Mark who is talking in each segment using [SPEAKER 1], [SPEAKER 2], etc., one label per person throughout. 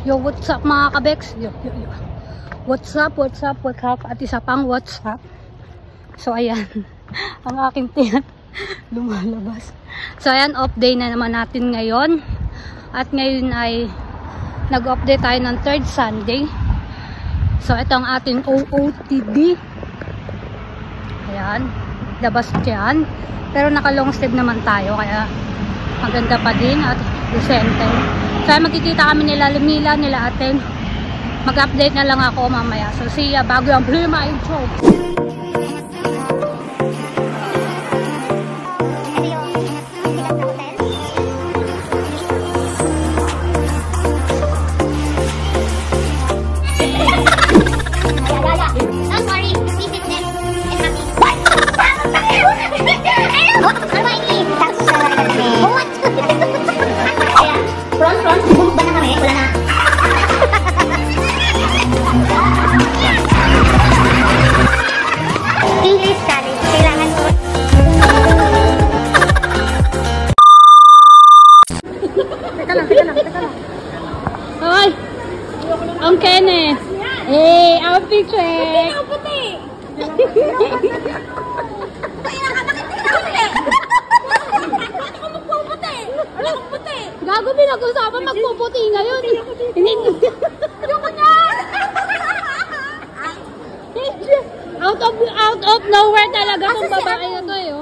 [SPEAKER 1] Yo, what's up mga kabeks? Yo. What's up? At isa pang what's up. So ayan, ang aking tiyan lumalabas. So ayan, off day na naman natin ngayon. At ngayon ay nag-update tayo ng 3rd Sunday. So ito ang ating OOTD. Ayan, labas dyan. Pero naka long sleeve naman tayo, kaya maganda pa din at decente. Kaya magkikita kami nila Lumila, nila Aten. Mag-update na lang ako mamaya. So see ya bago yung Prima intro. Hoy! Ang Kenneth! Hey! Outfit check! Puti! Puti! Gago, pinag-usapan magpuputi ngayon! Ayoko na! Out of nowhere talaga kung babae na to eh.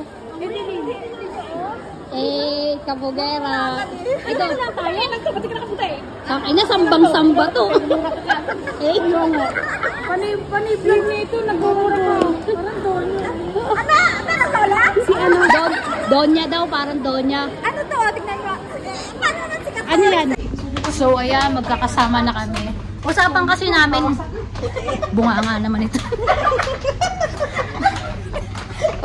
[SPEAKER 1] Eh, kabugera. Ito. Ay na, sambang-samba to. Eh, panay-vlog nito, nag-uura. Parang Donya. Ano lola? Si ano? Donya daw, parang Donya. Ano to? Tignan mo. Paano na sikat? Ano yan? So, ayan, magkakasama na kami. Usapan kasi namin. Bunga nga naman ito.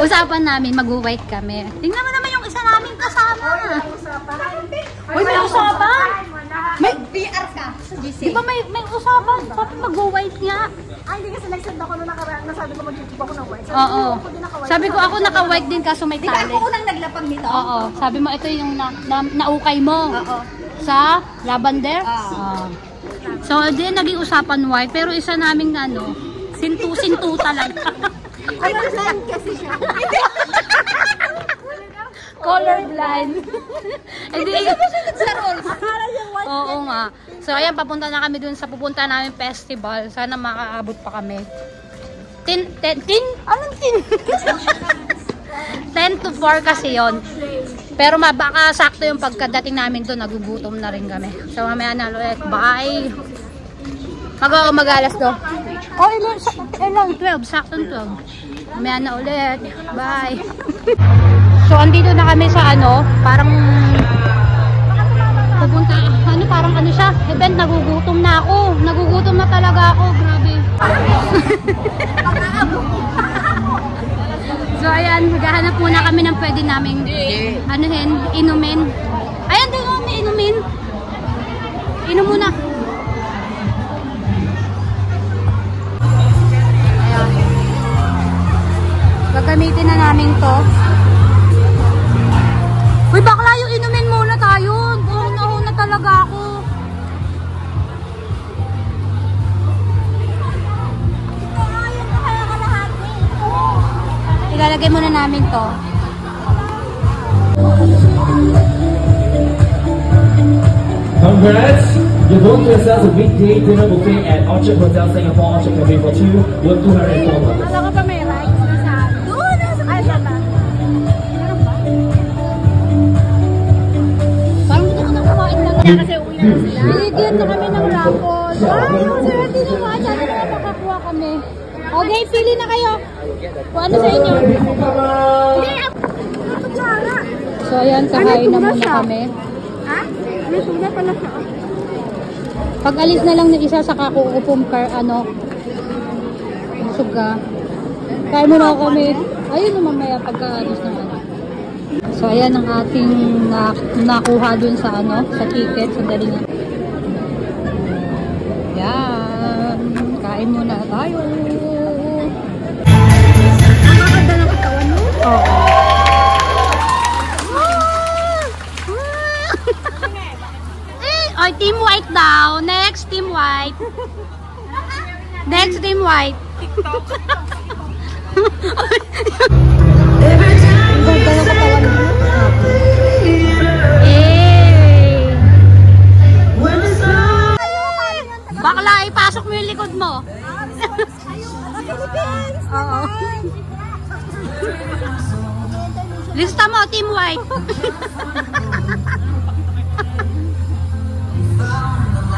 [SPEAKER 1] Usapan namin, mag-white kami. Tingnan mo naman yung isa namin kasama. Uy, may usapan? May PR ka sa GC. Di ba may usapan? Sabi mag-white nga.
[SPEAKER 2] Hindi kasi nag-send ako nung nakaraan na sabi ko mag-YouTube ako ng white.
[SPEAKER 1] Oo. Sabi ko ako naka-white din kaso may tali.
[SPEAKER 2] Di ba ako unang naglapag nito?
[SPEAKER 1] Oo. Sabi mo ito yung naukay mo. Oo. Sa lavender? Oo. So, di naging usapan white. Pero isa naming ano, sintu talaga.
[SPEAKER 2] Colorblind kasi siya.
[SPEAKER 1] Colorblind. Hindi. Oo nga. So, ayan, papunta na kami dun sa pupunta namin festival. Sana makaabot pa kami. Anong tin? 10 to 4 kasi yon. Pero baka sakto yung pagkadating namin doon, nagugutom na rin kami. So, mamaya na ulit. Bye! Mag-alas do. Oh, ilang 12. Sakto 12. Mamaya na ulit. Bye! So, andito na kami sa ano, parang pupunta, parang ano siya, event, nagugutom na ako. Nagugutom na talaga ako, grabe. So, ayan, maghahanap muna kami ng pwede naming, inumin. Ayan, din mo, may inumin. Inom muna. Ayan. Gagamitin na namin to. Uy, bakla, yung inumin muna tayo. Huna talaga ako. Ilalagay muna namin to.
[SPEAKER 3] Congrats! You booked yourselves a big day dinner buffet at Orchard Hotel Singapore, Orchard Cafe for 2 with 204 dollars.
[SPEAKER 2] Alam ko pa may rights na sa doon. Ay, sana.
[SPEAKER 1] Parang hindi ko nakuhain lang.
[SPEAKER 2] Kasi uwi na sila.
[SPEAKER 1] Binigyan na kami ng raffle. Wow, swerte naman. Sana naman makakuha kami. Okay, pili na kayo. Kung ano sa inyo. So, ayan, kakain na muna kami.
[SPEAKER 2] Ha? May suna pala siya.
[SPEAKER 1] Pag alis na lang ng isa, saka kuupong ano, busog ka. Kain muna kami. Ayun na mamaya pagka alis na ano. So, ayan ang ating nakuha dun sa ano, sa ticket. Sandali nga. Yan. Kain muna tayo.
[SPEAKER 2] Nakakaganda ng katawan mo?
[SPEAKER 1] Oo. Ay, team white daw. Next, team White. Next, Team White. Bakla, ipasok mo yung likod mo. Oo. Lista mo, Team White.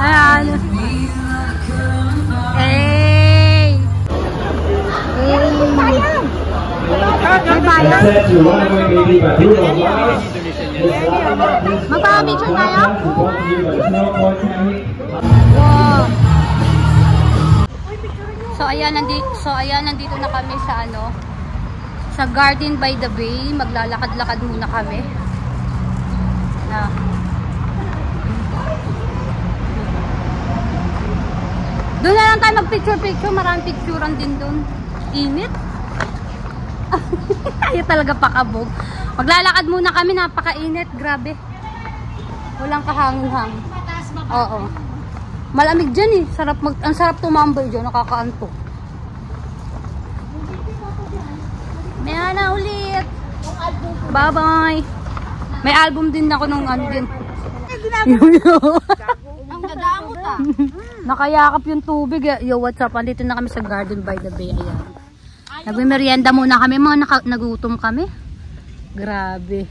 [SPEAKER 1] Ayan. Hey!
[SPEAKER 3] Set to Runaway Baby by Bruno Mars.
[SPEAKER 1] Magpapicture tayo?
[SPEAKER 3] Brought to you by the Snow Point Family.
[SPEAKER 1] Wow. So ayan nandito na kami sa sa Garden by the Bay. Maglalakad-lakad muna kami. Doon na lang tayo mag-picture-picture. Maraming picturean din doon. Init. Ayaw talaga pakabog. Maglalakad muna kami. Napakainit. Grabe. Walang kahangin-hangin. Oo. Malamig dyan eh. Ang sarap tumambay dyan. Nakakaantok. Maya na ulit. Bye-bye. May album din ako nung din. Ang dadamot ah. Nakayakap yung tubig. Yo, what's up? Andito na kami sa Garden by the Bay. Ayan. Nagmimerienda muna kami. Nagutom kami. Grabe.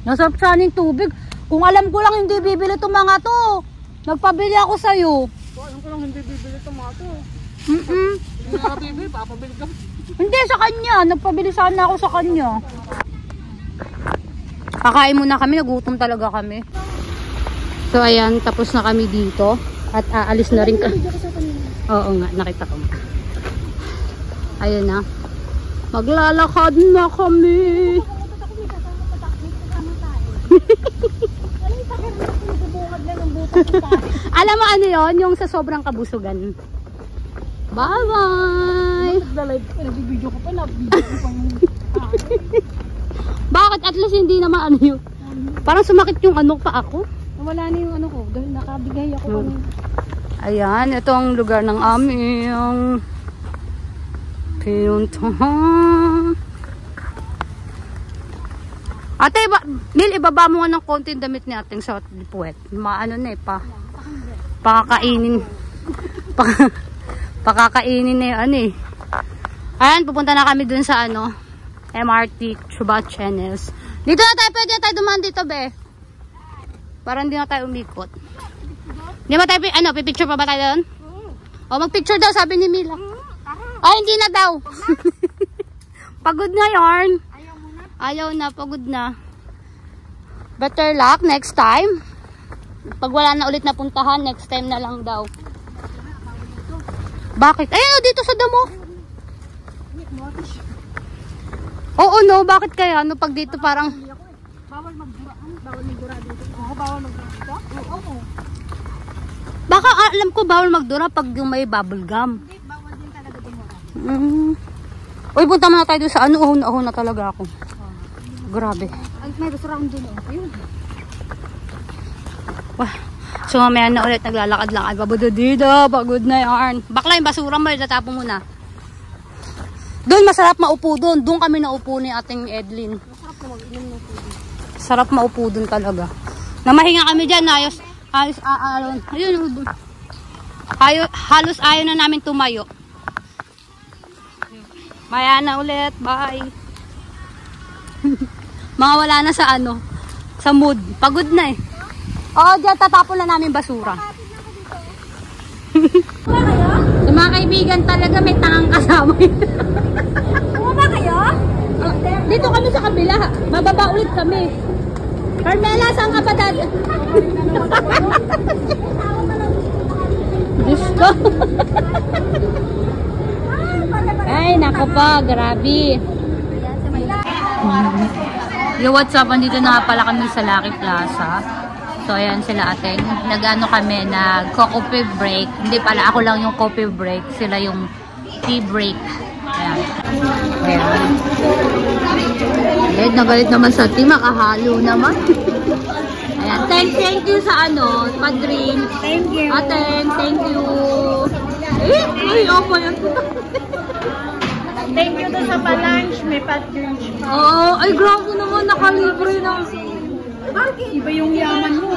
[SPEAKER 1] Nasarap sana yung tubig. Kung alam ko lang hindi bibili itong mga to. Nagpabili ako sa'yo.
[SPEAKER 2] Alam ko lang hindi bibili itong mga to.
[SPEAKER 1] Hindi
[SPEAKER 2] ka bibili, papabili ka.
[SPEAKER 1] Hindi, sa kanya. Nagpabili sana ako sa kanya. Kakain muna kami. Nagutom talaga kami. So, ayan. Tapos na kami dito. At aalis na rin kami. Oo nga. Nakita ko. Ayan na. Maglalakad na kami. Alam mo ano yon, yung sa sobrang kabusugan. Bye bye.
[SPEAKER 2] Nag-video ko pa,
[SPEAKER 1] Bakit at least hindi naman ano yun? Parang sumakit yung pa ako.
[SPEAKER 2] wala na yung ko dahil nakabigay ako
[SPEAKER 1] Ayan, ito ang lugar ng aming pinuntahan. Ate, Mil, ibaba mo nga ng konti damit ni ating sa puwet. Maano na pakakainin. Pakakainin na yun Ayan, pupunta na kami dun sa MRT Chuba Channels. Dito na tayo, pwede na tayo dumaan dito, be. Para hindi na tayo umikot. Hindi ba tayo, pipicture pa ba tayo doon? O, magpicture daw, sabi ni Mila. Ay, hindi na daw. Pagod na yarn. Ayaw na, pagod na. Better luck next time. Pag wala na ulit na puntahan, next time na lang daw. Bakit? Ayun, dito sa damo. Oo, no, bakit kaya? Pag dito parang...
[SPEAKER 2] Bawal magdura. Bawal magdura dito. Oo, bawal magdura dito? Oo.
[SPEAKER 1] Baka alam ko bawal magdura pag yung may bubble gum.
[SPEAKER 2] Hindi, bawal din talaga dumura.
[SPEAKER 1] Uy, punta muna tayo doon sa ahon na talaga ako. Grabe.
[SPEAKER 2] May restaurant din Ayun.
[SPEAKER 1] Wah. So mamaya na ulit naglalakad lang. Ay, dito. Pagod na yarn. Bakla yung basura mo, tatapon muna. Doon masarap maupo doon. Doon kami naupo ni ating Edlin.
[SPEAKER 2] Masarap na mag-inom ng tubig.
[SPEAKER 1] Sarap maupo doon talaga. Namahinga kami dyan. Ayos ayun. Halos ayaw na namin tumayo. Maya na ulit. Bye. Mga wala na sa sa mood. Pagod na Oo, dyan tatapon na namin basura. Yung mga kaibigan talaga may tangang kasama.
[SPEAKER 2] Bumaba kayo?
[SPEAKER 1] Dito kami sa kabila. Mababa ulit kami. Carmela, saan ka ba dati? Diyos ko. Ay, nako pa. Grabe. Yo, what's up? Andito na pala kami sa Lucky Plaza. So, ayan sila atin. Nag-ano kami, nag-coffee break. Hindi pala, ako lang yung coffee break. Sila yung tea break. Ayan. Ayan. Galit na galit naman sa tea. Makahalo naman. Ayan. Ayan. Thank you sa pa-drink.
[SPEAKER 2] Thank you.
[SPEAKER 1] Aten, thank you. Ay, opo yan.
[SPEAKER 2] Thank you doon sa pa-lunch. May pa-lunch pa.
[SPEAKER 1] Oo, ay grabe naman, nakalibre na.
[SPEAKER 2] Iba yung yaman mo.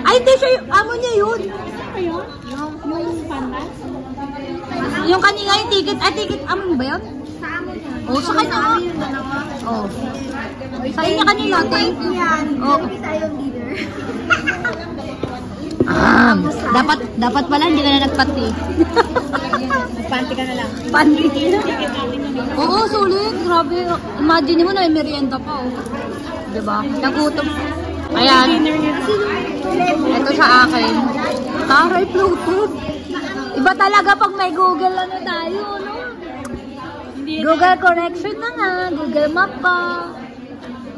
[SPEAKER 1] Ay, hindi siya, amo niya yun.
[SPEAKER 2] Yung pandas?
[SPEAKER 1] Yung kanina yung ticket, ticket amo ba yun?
[SPEAKER 2] Sa amo niya.
[SPEAKER 1] Oo, sa kanya. Oo. Sa inyo kanila, thank you. Oo.
[SPEAKER 2] Tayong leader.
[SPEAKER 1] Dapat pala hindi ka na nagpati.
[SPEAKER 2] Panty ka na lang.
[SPEAKER 1] Panty. Oo, sulit. Grabe. Imagine mo na may merienda pa. Oh. Diba? Nagutom. Ayan. Ito sa akin. Taray Bluetooth. Iba talaga pag may Google tayo, no? Google connection na nga. Google Map pa.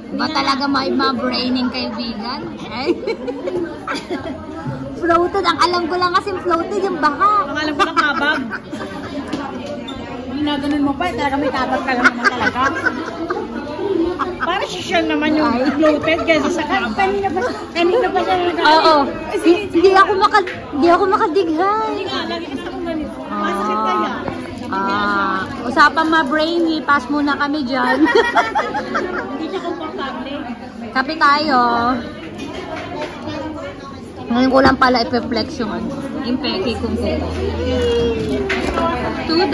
[SPEAKER 1] Iba talaga may ma-braining kaibigan. Ay. Floated. Ang alam ko lang kasi floated yung baka.
[SPEAKER 2] Ang alam ko lang kabag. Ginaganon mo pa, talaga may kabag ka lang naman talaga. Para siya naman yung floated kasi sa kanina pa siya nag-
[SPEAKER 1] Oo. Hindi ako makadighay.
[SPEAKER 2] Hindi nga, lagi kasi akong ganito. Masakit kaya.
[SPEAKER 1] Usapan ma-brainy. Pass muna kami dyan.
[SPEAKER 2] Hindi siya komportable.
[SPEAKER 1] Kape tayo. Ngayon ko lang pala i-flex yung peki kong po. $2. $2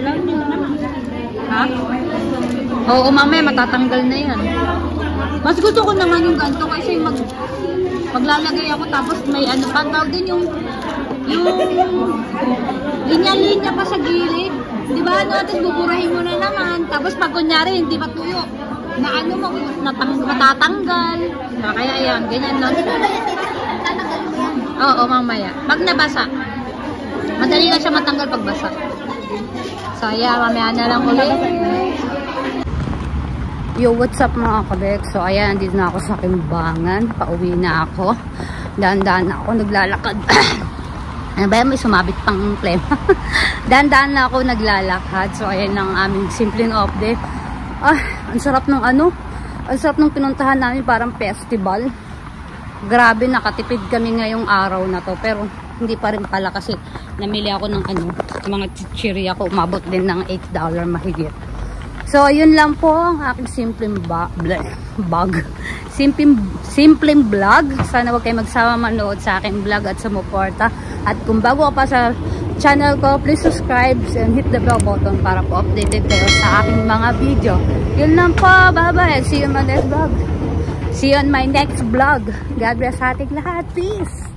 [SPEAKER 1] lang yun. Ha? Oo, mamaya matatanggal na yan. Mas gusto ko naman yung ganito kasi maglalagay ako tapos may pa tawag din yung linya-linya pa sa gilid. Diba? Tapos buburahin mo na naman. Tapos pag kunyari hindi pa tuyo, na matatanggal. Kaya yan, ganyan lang. Oo, mamaya. Pag nabasa. Madali lang siya matanggal pag basa. So, yeah, mamaya na lang ulit. Yo, what's up mga kabek? So, ayan, dito na ako sa Kimbangan. Pauwi na ako. Dahan-dahan na ako naglalakad. Ano ba yan? May sumabit pang plema. Dahan-dahan na ako naglalakad. So, ayan ang aming simpleng update. Ang sarap ng ang sarap ng pinuntahan namin, parang festival. Grabe, nakatipid kami ngayong araw na to. Pero, hindi pa rin pala kasi namili ako ng mga chichirya ko. Umabot din ng $8 mahigit. So, yun lang po ang aking simpleng vlog. Sana huwag kayo magsama manood sa aking vlog at sumuporta. At kung bago ka pa sa channel ko, please subscribe and hit the bell button para po updated kayo sa aking mga video. Yun lang po. Bye-bye. See you on my next vlog. See you on my next vlog. God bless ating lahat. Peace!